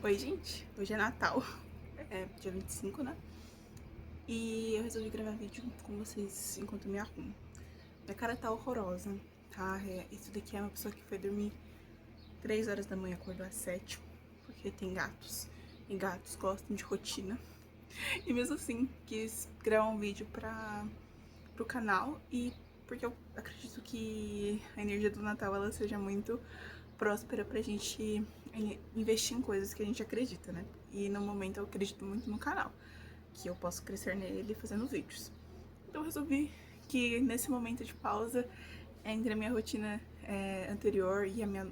Oi, gente. Hoje é Natal. É dia 25, né? E eu resolvi gravar vídeo com vocês enquanto me arrumo. Minha cara tá horrorosa, tá? Isso daqui é uma pessoa que foi dormir 3 horas da manhã, acordou às 7, porque tem gatos. E gatos gostam de rotina. E mesmo assim, quis gravar um vídeo pro canal e porque eu acredito que a energia do Natal ela seja muito próspera pra gente investir em coisas que a gente acredita, né? E no momento eu acredito muito no canal, que eu posso crescer nele fazendo vídeos. Então eu resolvi que nesse momento de pausa, entre a minha rotina anterior e a minha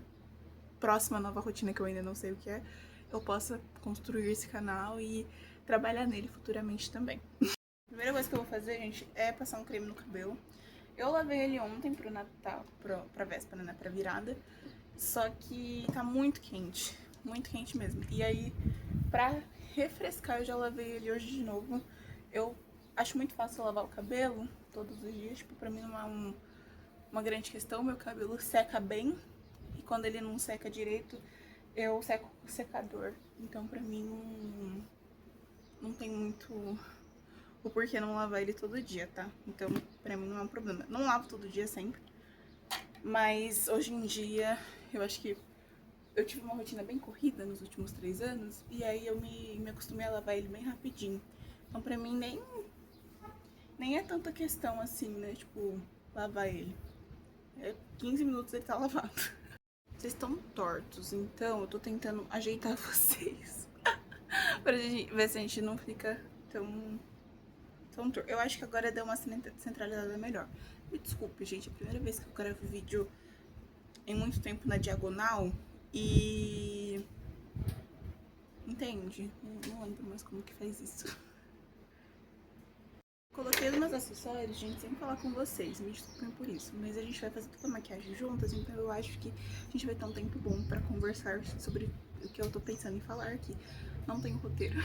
próxima nova rotina, que eu ainda não sei o que é, eu possa construir esse canal e trabalhar nele futuramente também. A primeira coisa que eu vou fazer, gente, é passar um creme no cabelo. Eu lavei ele ontem pro Natal, pra véspera, né, pra virada. Só que tá muito quente mesmo. E aí, pra refrescar, eu já lavei ele hoje de novo. Eu acho muito fácil lavar o cabelo todos os dias, tipo, pra mim não é uma grande questão. Meu cabelo seca bem e quando ele não seca direito, eu seco com o secador. Então, pra mim, não tem muito o porquê não lavar ele todo dia, tá? Então, pra mim não é um problema. Não lavo todo dia sempre, mas hoje em dia, eu acho que eu tive uma rotina bem corrida nos últimos 3 anos, e aí eu me acostumei a lavar ele bem rapidinho. Então pra mim nem é tanta questão assim, né, tipo, lavar ele. 15 minutos ele tá lavado. Vocês estão tortos, então eu tô tentando ajeitar vocês. Pra gente ver se a gente não fica tão torto. Eu acho que agora deu uma centralizada melhor. Me desculpe, gente, é a primeira vez que eu gravo vídeo em muito tempo na diagonal e... Entende? Não lembro mais como que faz isso. Coloquei os meus acessórios, gente, sem falar com vocês, me desculpem por isso, mas a gente vai fazer toda a maquiagem juntas, então eu acho que a gente vai ter um tempo bom pra conversar sobre o que eu tô pensando em falar aqui. Não tenho roteiro.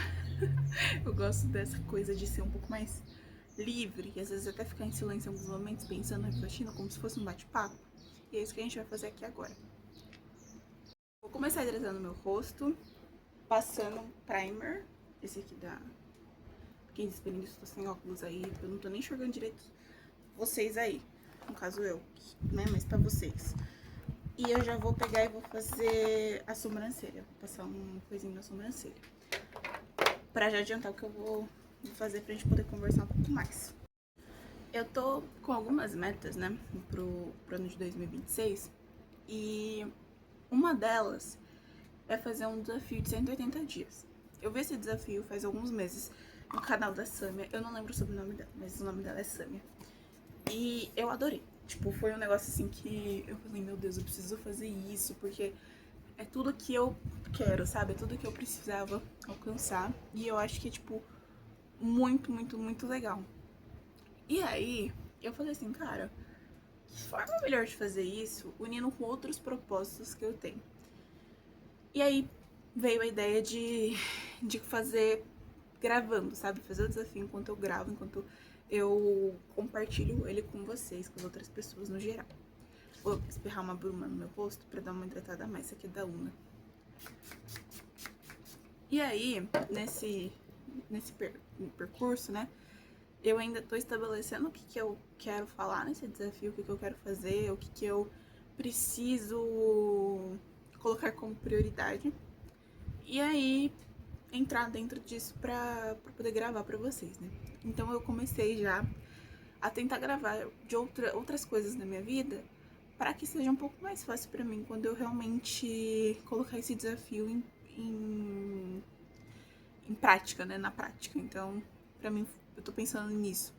Eu gosto dessa coisa de ser um pouco mais livre, e às vezes até ficar em silêncio em alguns momentos, pensando, refletindo, como se fosse um bate-papo. E é isso que a gente vai fazer aqui agora. Vou começar hidratando meu rosto, passando um primer, esse aqui da... Quem despedindo, estou sem óculos aí, eu não tô nem enxergando direito vocês aí, no caso eu, né, mas pra vocês. E eu já vou pegar e vou fazer a sobrancelha, vou passar um coisinho na sobrancelha, pra já adiantar o que eu vou fazer pra gente poder conversar um pouco mais. Eu tô com algumas metas, né, pro ano de 2026, e uma delas é fazer um desafio de 180 dias. Eu vi esse desafio faz alguns meses no canal da Samia, eu não lembro o sobrenome dela, mas o nome dela é Samia. E eu adorei. Tipo, foi um negócio assim que eu falei, meu Deus, eu preciso fazer isso, porque é tudo que eu quero, sabe? É tudo que eu precisava alcançar. E eu acho que é, tipo, muito legal. E aí, eu falei assim, cara, que forma melhor de fazer isso, unindo com outros propósitos que eu tenho. E aí veio a ideia de fazer gravando, sabe? Fazer o desafio enquanto eu gravo, enquanto eu compartilho ele com vocês, com as outras pessoas no geral. Vou espirrar uma bruma no meu rosto pra dar uma hidratada a mais. Isso aqui é da Una. E aí, nesse percurso, né, eu ainda tô estabelecendo o que eu quero falar nesse desafio, o que eu quero fazer, o que eu preciso colocar como prioridade. E aí, entrar dentro disso pra poder gravar pra vocês, né? Então eu comecei já a tentar gravar de outras coisas na minha vida para que seja um pouco mais fácil pra mim quando eu realmente colocar esse desafio em prática, né? Na prática. Então, pra mim, eu tô pensando nisso.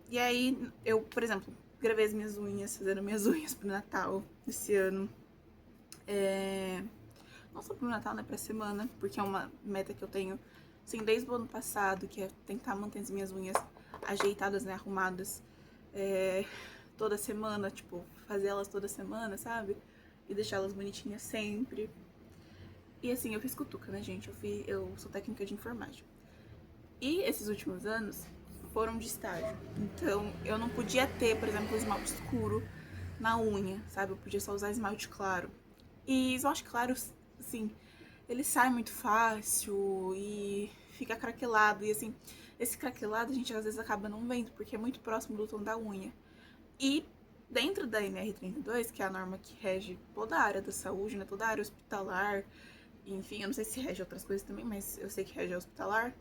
E aí, eu, por exemplo, gravei as minhas unhas, fazendo minhas unhas pro Natal esse ano. Não só pro Natal, né? Pra semana, porque é uma meta que eu tenho, assim, desde o ano passado, que é tentar manter as minhas unhas ajeitadas, né? Arrumadas. Toda semana, tipo, fazer elas toda semana, sabe? E deixar elas bonitinhas sempre. E assim, eu fiz cutuca, né, gente? Eu sou técnica de enfermagem. E esses últimos anos foram de estágio. Então, eu não podia ter, por exemplo, esmalte escuro na unha, sabe? Eu podia só usar esmalte claro. E esmalte claro, assim, ele sai muito fácil e fica craquelado. E assim, esse craquelado a gente às vezes acaba não vendo, porque é muito próximo do tom da unha. E dentro da NR32, que é a norma que rege toda a área da saúde, né, toda a área hospitalar, enfim, eu não sei se rege outras coisas também, mas eu sei que rege a hospitalar,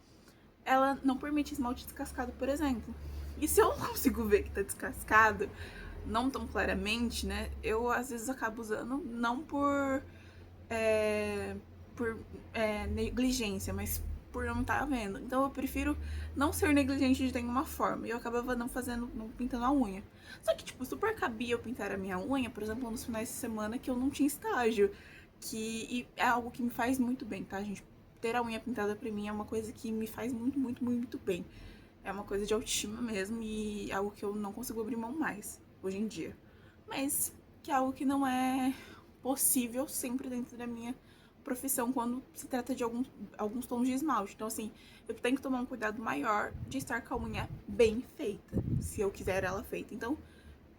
ela não permite esmalte descascado, por exemplo. E se eu não consigo ver que tá descascado, não tão claramente, né, eu às vezes acabo usando, não é, por negligência, mas por não estar vendo. Então eu prefiro não ser negligente de nenhuma forma. E eu acabava não fazendo, não pintando a unha. Só que, tipo, super cabia eu pintar a minha unha, por exemplo, nos finais de semana que eu não tinha estágio. E é algo que me faz muito bem, tá, gente? Ter a unha pintada pra mim é uma coisa que me faz muito, muito, muito bem. É uma coisa de autoestima mesmo e algo que eu não consigo abrir mão mais, hoje em dia. Mas que é algo que não é possível sempre dentro da minha profissão quando se trata de alguns tons de esmalte. Então, assim, eu tenho que tomar um cuidado maior de estar com a unha bem feita, se eu quiser ela feita. Então,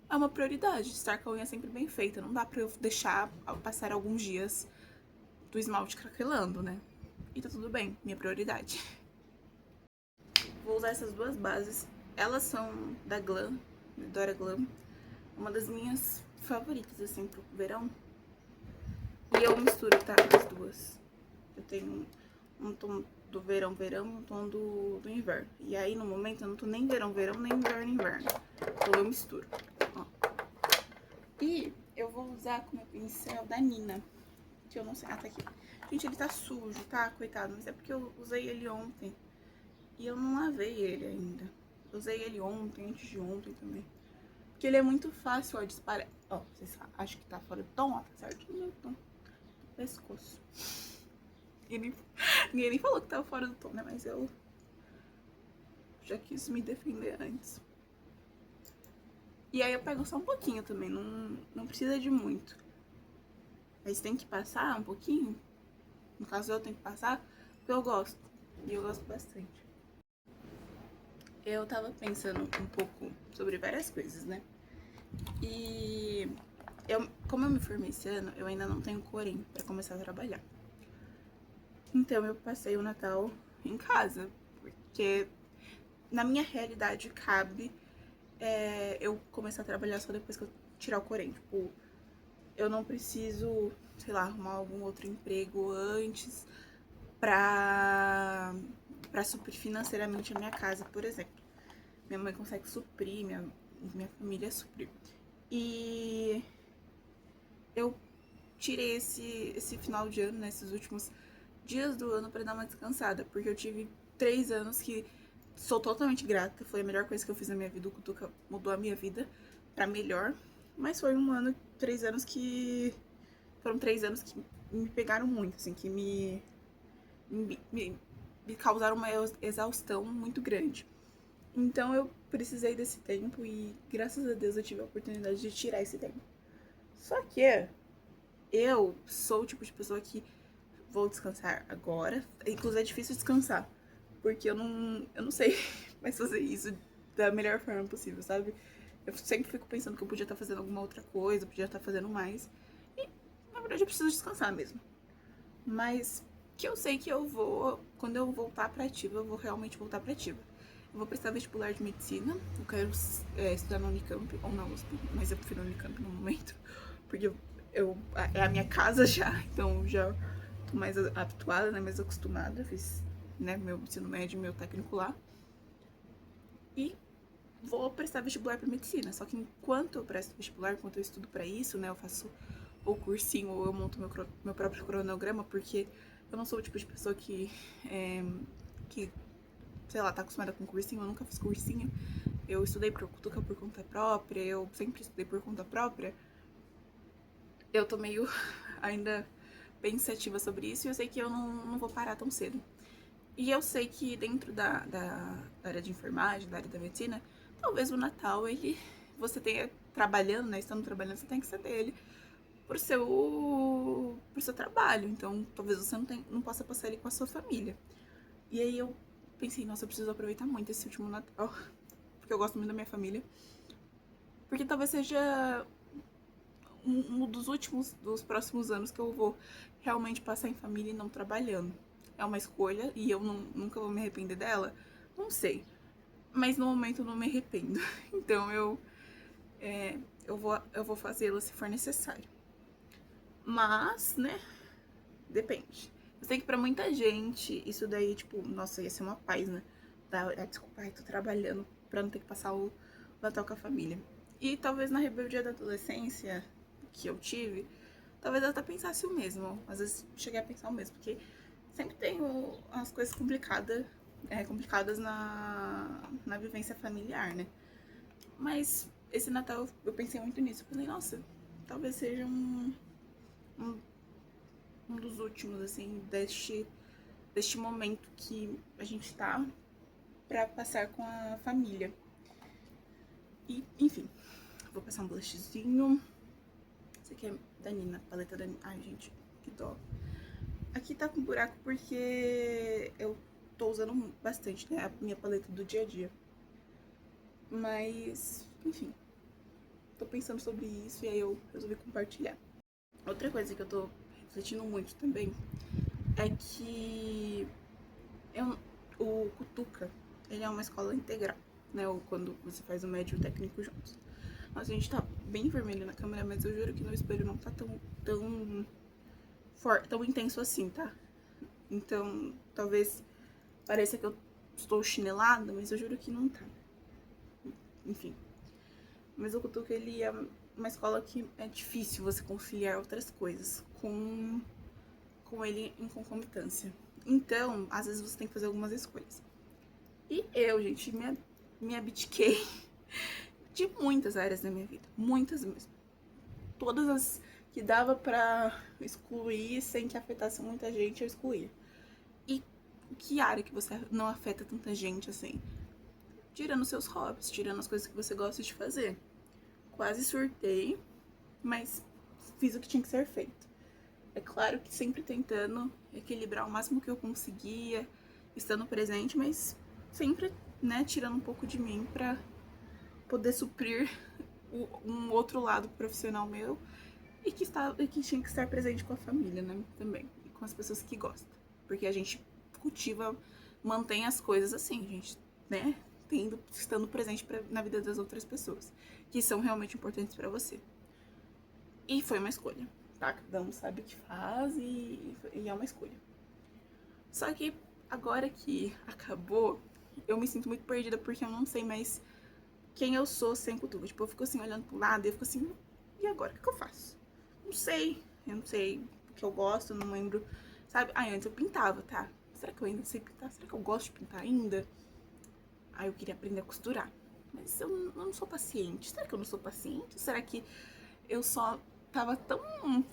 é uma prioridade estar com a unha sempre bem feita. Não dá pra eu deixar passar alguns dias do esmalte craquelando, né? E tá tudo bem, minha prioridade. Vou usar essas duas bases. Elas são da Glam, Dora Glam. Uma das minhas favoritas, assim, pro verão. E eu misturo, tá? As duas. Eu tenho um tom do verão e um tom do inverno. E aí, no momento, eu não tô nem verão, nem inverno. Então eu misturo, ó. E eu vou usar como pincel da Nina, que eu não sei. Ah, tá aqui. Gente, ele tá sujo, tá? Coitado. Mas é porque eu usei ele ontem. E eu não lavei ele ainda. Eu usei ele ontem, antes de ontem também. Porque ele é muito fácil, ó, de espalhar. Ó, vocês acham que tá fora do tom? Ó, tá certo no meu tom. Pescoço. Ninguém nem falou que tava fora do tom, né? Mas eu já quis me defender antes. E aí eu pego só um pouquinho também, não precisa de muito. Mas tem que passar um pouquinho. No caso eu tenho que passar, porque eu gosto. E eu gosto bastante. Eu tava pensando um pouco sobre várias coisas, né? E como eu me formei esse ano, eu ainda não tenho corém pra começar a trabalhar. Então eu passei o Natal em casa, porque na minha realidade cabe eu começar a trabalhar só depois que eu tirar o corém. Tipo, eu não preciso, sei lá, arrumar algum outro emprego antes pra suprir financeiramente a minha casa, por exemplo. Minha mãe consegue suprir, minha família suprir. E eu tirei esse final de ano, né, esses últimos dias do ano pra dar uma descansada, porque eu tive 3 anos que sou totalmente grata, foi a melhor coisa que eu fiz na minha vida, o Cutuca mudou a minha vida pra melhor, mas foi um ano, 3 anos que foram 3 anos que me pegaram muito, assim, que me causaram uma exaustão muito grande. Então eu precisei desse tempo e graças a Deus eu tive a oportunidade de tirar esse tempo. Só que eu sou o tipo de pessoa que vou descansar agora. Inclusive é difícil descansar, porque eu não sei mais fazer isso da melhor forma possível, sabe? Eu sempre fico pensando que eu podia estar fazendo alguma outra coisa, podia estar fazendo mais. E, na verdade, eu preciso descansar mesmo. Mas que eu sei que eu vou, quando eu voltar pra ativa, eu vou realmente voltar pra ativa. Eu vou prestar vestibular de medicina, eu quero estudar na Unicamp ou na USP, mas eu prefiro a Unicamp no momento, porque é a minha casa já, então já tô mais habituada, né, mais acostumada, fiz, né, meu ensino médio, meu técnico lá. E vou prestar vestibular para medicina, só que enquanto eu presto vestibular, enquanto eu estudo para isso, né, eu faço o cursinho ou eu monto meu próprio cronograma, porque eu não sou o tipo de pessoa que, sei lá, tá acostumada com cursinho, eu nunca fiz cursinho. Eu estudei por conta própria, eu sempre estudei por conta própria. Eu tô meio ainda pensativa sobre isso e eu sei que eu não vou parar tão cedo. E eu sei que dentro da área de enfermagem, da área da medicina, talvez o Natal, você tenha trabalhando, né? Estando trabalhando, você tem que saber ele pro seu trabalho. Então, talvez você não possa passar ele com a sua família. E aí eu pensei, nossa, eu preciso aproveitar muito esse último Natal, porque eu gosto muito da minha família. Porque talvez seja um dos próximos anos que eu vou realmente passar em família e não trabalhando. É uma escolha e eu nunca vou me arrepender dela? Não sei. Mas no momento eu não me arrependo. Então eu vou fazê-la se for necessário. Mas, né, depende. Eu sei que pra muita gente, isso daí, tipo, nossa, ia ser uma paz, né? Desculpa, ai, tô trabalhando pra não ter que passar o Natal com a família. E talvez na rebeldia da adolescência que eu tive, talvez eu até pensasse o mesmo. Às vezes cheguei a pensar o mesmo, porque sempre tem as coisas complicadas na vivência familiar, né? Mas esse Natal eu pensei muito nisso. Eu falei, nossa, talvez seja um, um dos últimos, assim, deste momento que a gente tá pra passar com a família. E, enfim, vou passar um blushzinho. Esse aqui é da Nina, paleta da Nina. Ai, gente, que dó. Aqui tá com buraco porque eu tô usando bastante, né, a minha paleta do dia a dia. Mas, enfim, tô pensando sobre isso e aí eu resolvi compartilhar. Outra coisa que eu tô refletindo muito também é que o Cutuca, ele é uma escola integral, né? Ou quando você faz o médio e o técnico juntos. Nossa, a gente tá bem vermelho na câmera, mas eu juro que no espelho não tá tão intenso assim, tá? Então, talvez pareça que eu estou chinelada, mas eu juro que não tá. Enfim. Mas o Cutuca, ele é uma escola que é difícil você conciliar outras coisas com ele em concomitância. Então, às vezes você tem que fazer algumas escolhas. E eu, gente, me abdiquei de muitas áreas da minha vida. Muitas mesmo. Todas as que dava pra excluir sem que afetasse muita gente, eu excluía. E que área que você não afeta tanta gente assim? Tirando seus hobbies, tirando as coisas que você gosta de fazer. Quase surtei, mas fiz o que tinha que ser feito. É claro que sempre tentando equilibrar o máximo que eu conseguia, estando presente, mas sempre, né, tirando um pouco de mim pra poder suprir um outro lado profissional meu e que tinha que estar presente com a família, né, também, e com as pessoas que gostam. Porque a gente cultiva, mantém as coisas assim, gente, né, estando presente na vida das outras pessoas, que são realmente importantes pra você. E foi uma escolha, tá? Cada um sabe o que faz e é uma escolha. Só que agora que acabou, eu me sinto muito perdida porque eu não sei mais quem eu sou sem Cutuca. Tipo, eu fico assim olhando pro lado e eu fico assim, e agora? O que eu faço? Não sei, eu não sei o que eu gosto, não lembro, sabe? Antes eu pintava, tá? Será que eu ainda sei pintar? Será que eu gosto de pintar ainda? Aí eu queria aprender a costurar. Mas eu não sou paciente. Será que eu não sou paciente? Será que eu só tava tão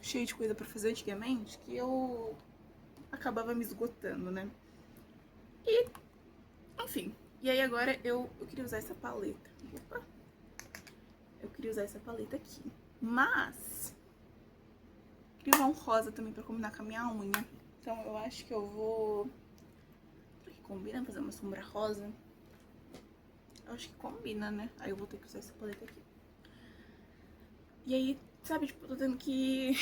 cheio de coisa pra fazer antigamente que eu acabava me esgotando, né? E, enfim. E aí agora eu queria usar essa paleta. Opa! Eu queria usar essa paleta aqui. Mas queria usar um rosa também pra combinar com a minha unha. Então eu acho que eu vou... Será que combina fazer uma sombra rosa? Eu acho que combina, né? Aí eu vou ter que usar essa paleta aqui. E aí, sabe, tipo, eu tô tendo que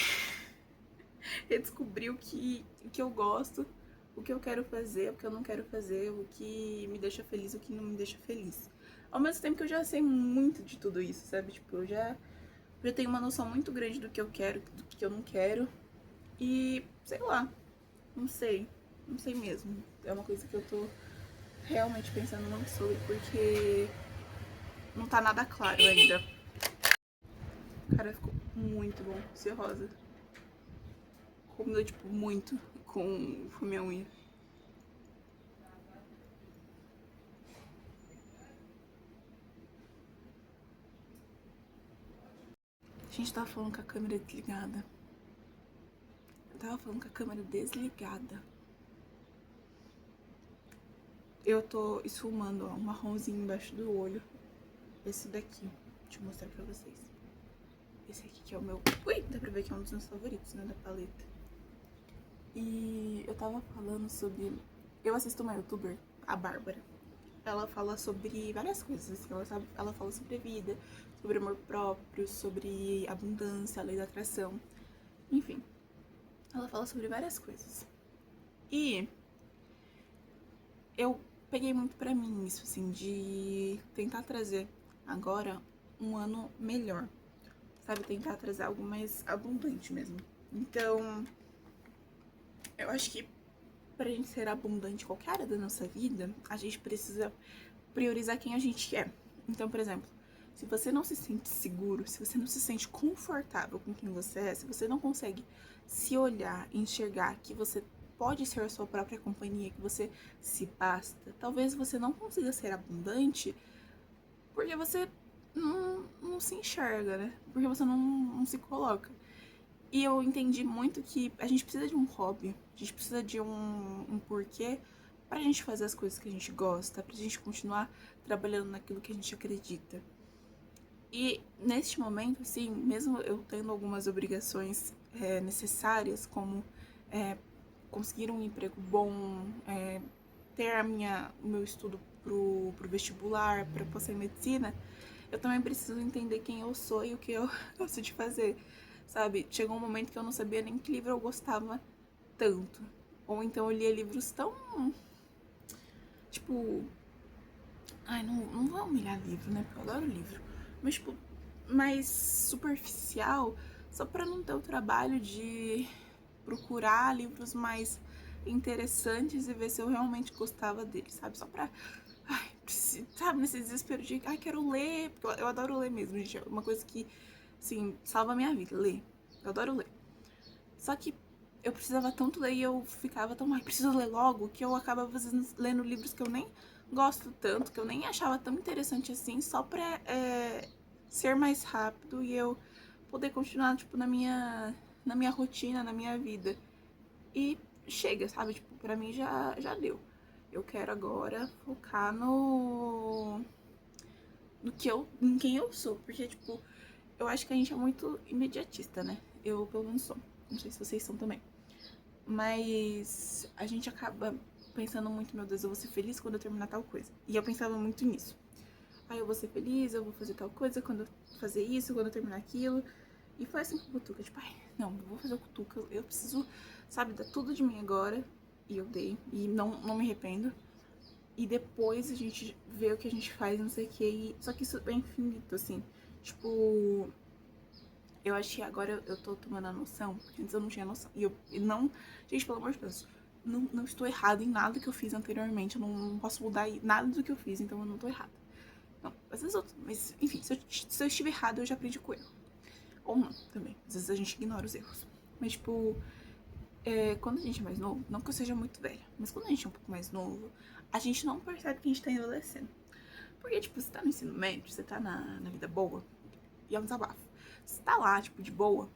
redescobrir o que eu gosto, o que eu quero fazer, o que eu não quero fazer, o que me deixa feliz, o que não me deixa feliz. Ao mesmo tempo que eu já sei muito de tudo isso, sabe? Tipo, eu já tenho uma noção muito grande do que eu quero, do que eu não quero. E, sei lá, não sei mesmo. É uma coisa que eu tô realmente pensando muito sobre, porque não tá nada claro ainda. Cara, ficou muito bom esse rosa. Combinou, tipo, muito com minha unha. A gente tava falando com a câmera desligada. Eu tava falando com a câmera desligada. Eu tô esfumando, ó, um marronzinho embaixo do olho. Esse daqui. Deixa eu mostrar pra vocês. Esse aqui que é o meu... Ui, dá pra ver que é um dos meus favoritos, né, da paleta. E eu tava falando sobre... Eu assisto uma youtuber, a Bárbara. ela fala sobre várias coisas, assim, ela fala sobre a vida, sobre amor próprio, sobre abundância, lei da atração, enfim. Ela fala sobre várias coisas. E eu peguei muito pra mim isso, assim, de tentar trazer agora um ano melhor, sabe? Tentar trazer algo mais abundante mesmo. Então, eu acho que pra gente ser abundante em qualquer área da nossa vida, a gente precisa priorizar quem a gente é. Então, por exemplo, se você não se sente seguro, se você não se sente confortável com quem você é, se você não consegue se olhar, enxergar que você pode ser a sua própria companhia, que você se basta, talvez você não consiga ser abundante porque você não se enxerga, né? Porque você não se coloca. E eu entendi muito que a gente precisa de um hobby, a gente precisa de um porquê pra gente fazer as coisas que a gente gosta, pra gente continuar trabalhando naquilo que a gente acredita. E neste momento, assim, mesmo eu tendo algumas obrigações necessárias, como conseguir um emprego bom, ter o meu estudo pro vestibular, para passar em medicina, eu também preciso entender quem eu sou e o que eu gosto de fazer, sabe? Chegou um momento que eu não sabia nem que livro eu gostava tanto. Ou então eu lia livros tão, tipo... Ai, não vou humilhar livro, né? Porque eu adoro livro. Mas, tipo, mais superficial, só pra não ter o trabalho de procurar livros mais interessantes e ver se eu realmente gostava deles, sabe? Só pra... Ai, sabe, nesse desespero de... Ai, quero ler, porque eu adoro ler mesmo, gente. É uma coisa que, assim, salva a minha vida, ler. Eu adoro ler. Só que eu precisava tanto ler e eu ficava tão... Ai, preciso ler logo, que eu acabava às vezes lendo livros que eu nem gosto tanto, que eu nem achava tão interessante assim, só pra ser mais rápido e eu poder continuar, tipo, na minha rotina, na minha vida. E chega, sabe? Tipo, pra mim já deu. Eu quero agora focar no que em quem eu sou. Porque, tipo, eu acho que a gente é muito imediatista, né? Eu, pelo menos, sou. Não sei se vocês são também. Mas a gente acaba pensando muito, meu Deus, eu vou ser feliz quando eu terminar tal coisa. E eu pensava muito nisso. Eu vou ser feliz, eu vou fazer tal coisa quando eu fazer isso, quando eu terminar aquilo. E foi assim com o Cutuca, tipo, não, eu vou fazer o Cutuca, eu preciso, sabe, dar tudo de mim agora. E eu dei, e não me arrependo. E depois a gente vê o que a gente faz, não sei o que. Só que isso é infinito, assim. Tipo, eu acho que agora eu tô tomando a noção, porque antes eu não tinha noção. E não, gente, pelo amor de Deus, não estou errada em nada que eu fiz anteriormente. Eu não posso mudar nada do que eu fiz, então eu não tô errada. Não, às vezes eu tô, mas enfim, se eu estiver errado, eu já aprendi com o erro. Ou não, também. Às vezes a gente ignora os erros. Mas, tipo, quando a gente é mais novo, não que eu seja muito velha, mas quando a gente é um pouco mais novo, a gente não percebe que a gente tá envelhecendo. Porque, tipo, você tá no ensino médio, você tá na vida boa, e é um desabafo. Você tá lá, tipo, de boa,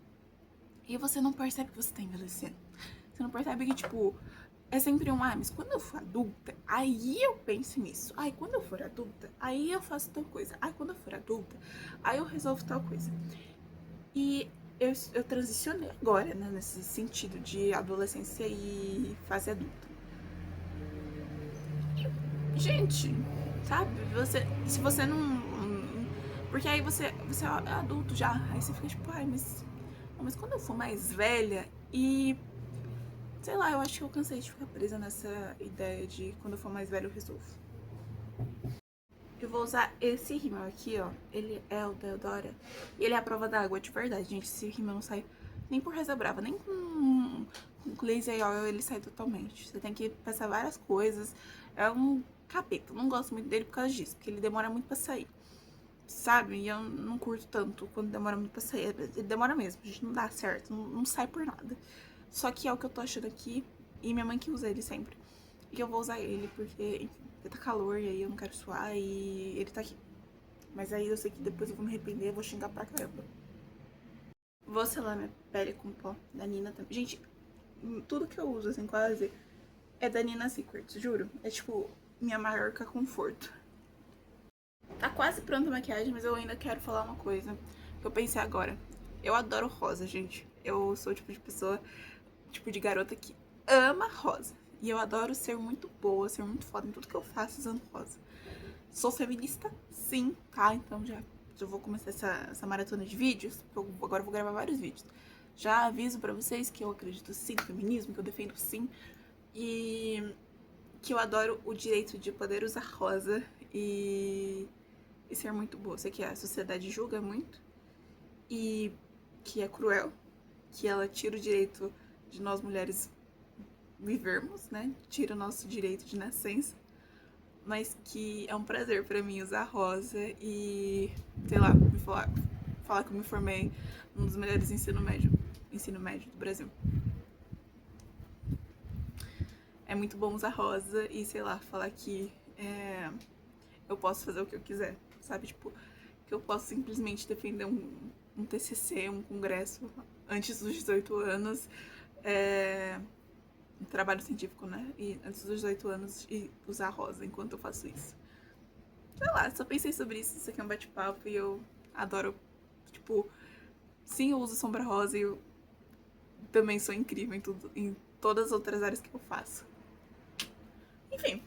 e você não percebe que você tá envelhecendo. Você não percebe que, tipo, é sempre mas quando eu for adulta, aí eu penso nisso. Ai, quando eu for adulta, aí eu faço tal coisa. Ai, quando eu for adulta, aí eu resolvo tal coisa. E eu transicionei agora, né, nesse sentido de adolescência e fase adulta. Gente, sabe? Se você não. Porque aí você é adulto já. Aí você fica tipo, mas quando eu for mais velha e. Sei lá, eu acho que eu cansei de ficar presa nessa ideia de quando eu for mais velha eu resolvo. Eu vou usar esse rímel aqui, ó. Ele é o Deodora. E ele é a prova d'água, de verdade, gente. Esse rímel não sai nem por reza brava, nem com laser oil ele sai totalmente. Você tem que passar várias coisas. É um capeta. Eu não gosto muito dele por causa disso, porque ele demora muito pra sair. Sabe? E eu não curto tanto quando demora muito pra sair. Ele demora mesmo, a gente não dá certo, não sai por nada. Só que é o que eu tô achando aqui. E minha mãe que usa ele sempre. E eu vou usar ele porque, enfim, tá calor e aí eu não quero suar e ele tá aqui. Mas aí eu sei que depois eu vou me arrepender e vou xingar pra caramba. Vou selar minha pele com pó da Nina também. Gente, tudo que eu uso, assim, quase, é da Nina Secrets, juro. É tipo, minha maior conforto. Tá quase pronta a maquiagem, mas eu ainda quero falar uma coisa que eu pensei agora. Eu adoro rosa, gente. Eu sou o tipo de pessoa, tipo de garota que ama rosa. E eu adoro ser muito boa, ser muito foda em tudo que eu faço usando rosa. Sou feminista? Sim, tá? Então já vou começar essa maratona de vídeos. Agora eu vou gravar vários vídeos. Já aviso pra vocês que eu acredito sim no feminismo, que eu defendo sim. E que eu adoro o direito de poder usar rosa e ser muito boa. Sei que a sociedade julga muito e que é cruel, que ela tira o direito de nós mulheres vivermos, né? Tira o nosso direito de nascença. Mas que é um prazer pra mim usar rosa e, sei lá, falar que eu me formei num dos melhores ensino médio do Brasil. É muito bom usar rosa e, sei lá, falar que eu posso fazer o que eu quiser, sabe? Tipo, que eu posso simplesmente defender um TCC, um congresso antes dos 18 anos, um trabalho científico, né? E antes dos 18 anos e usar rosa enquanto eu faço isso. Sei lá, só pensei sobre isso aqui é um bate-papo e eu adoro, tipo, sim, eu uso sombra rosa e eu também sou incrível em todas as outras áreas que eu faço. Enfim,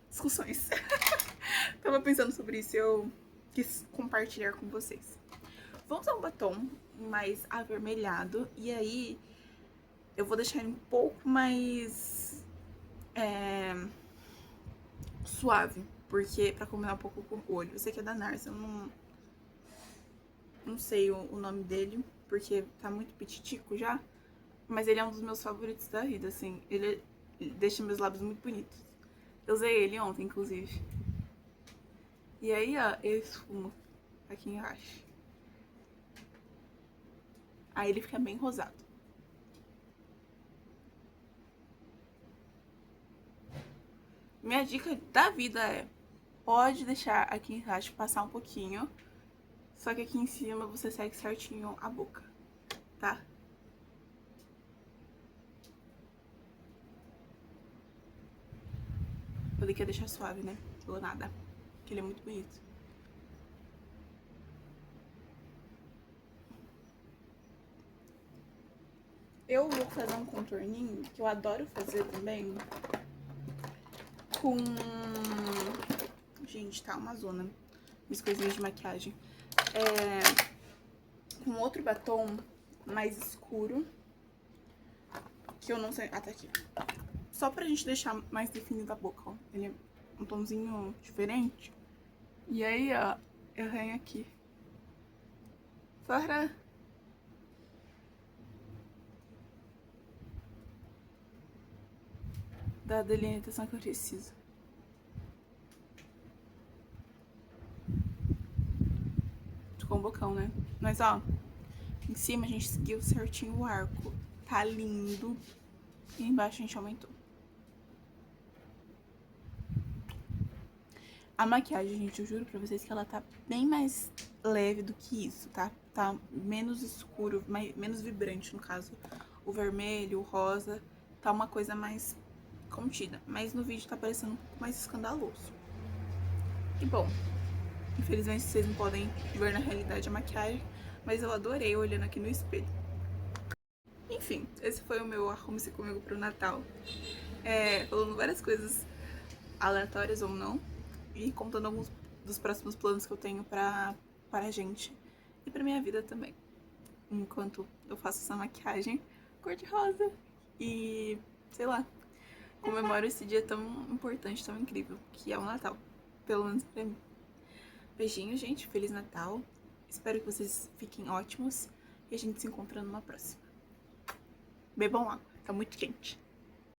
discussões. Tava pensando sobre isso e eu quis compartilhar com vocês. Vou usar um batom mais avermelhado e aí eu vou deixar ele um pouco mais suave, porque pra combinar um pouco com o olho. Esse aqui é da Nars, eu não sei o nome dele, porque tá muito pititico já, mas ele é um dos meus favoritos da vida, assim. Ele deixa meus lábios muito bonitos. Eu usei ele ontem, inclusive. E aí, ó, eu esfumo aqui embaixo. Aí ele fica bem rosado. Minha dica da vida é: pode deixar aqui embaixo passar um pouquinho, só que aqui em cima você segue certinho a boca, tá? Eu queria deixar suave, né? Ou nada, porque ele é muito bonito. Eu vou fazer um contorninho que eu adoro fazer também com... Gente, tá uma zona. Minhas coisinhas de maquiagem. Com outro batom mais escuro. Que eu não sei... Ah, tá aqui. Só pra gente deixar mais definido a boca, ó. Ele é um tomzinho diferente. E aí, ó, eu venho aqui. Para da delimitação que eu preciso. Ficou um bocão, né? Mas, ó, em cima a gente seguiu certinho o arco. Tá lindo. E embaixo a gente aumentou. A maquiagem, gente, eu juro pra vocês que ela tá bem mais leve do que isso, tá? Tá menos escuro, menos vibrante, no caso. O vermelho, o rosa, tá uma coisa mais contida. Mas no vídeo tá parecendo um pouco mais escandaloso. E bom, infelizmente vocês não podem ver na realidade a maquiagem, mas eu adorei olhando aqui no espelho. Enfim, esse foi o meu Arrume-se Comigo pro Natal. Falando várias coisas aleatórias ou não, e contando alguns dos próximos planos que eu tenho pra gente e pra minha vida também. Enquanto eu faço essa maquiagem cor-de-rosa e, sei lá, comemoro esse dia tão importante, tão incrível, que é o Natal. Pelo menos pra mim. Beijinho, gente. Feliz Natal. Espero que vocês fiquem ótimos e a gente se encontra numa próxima. Bebam água, tá muito quente.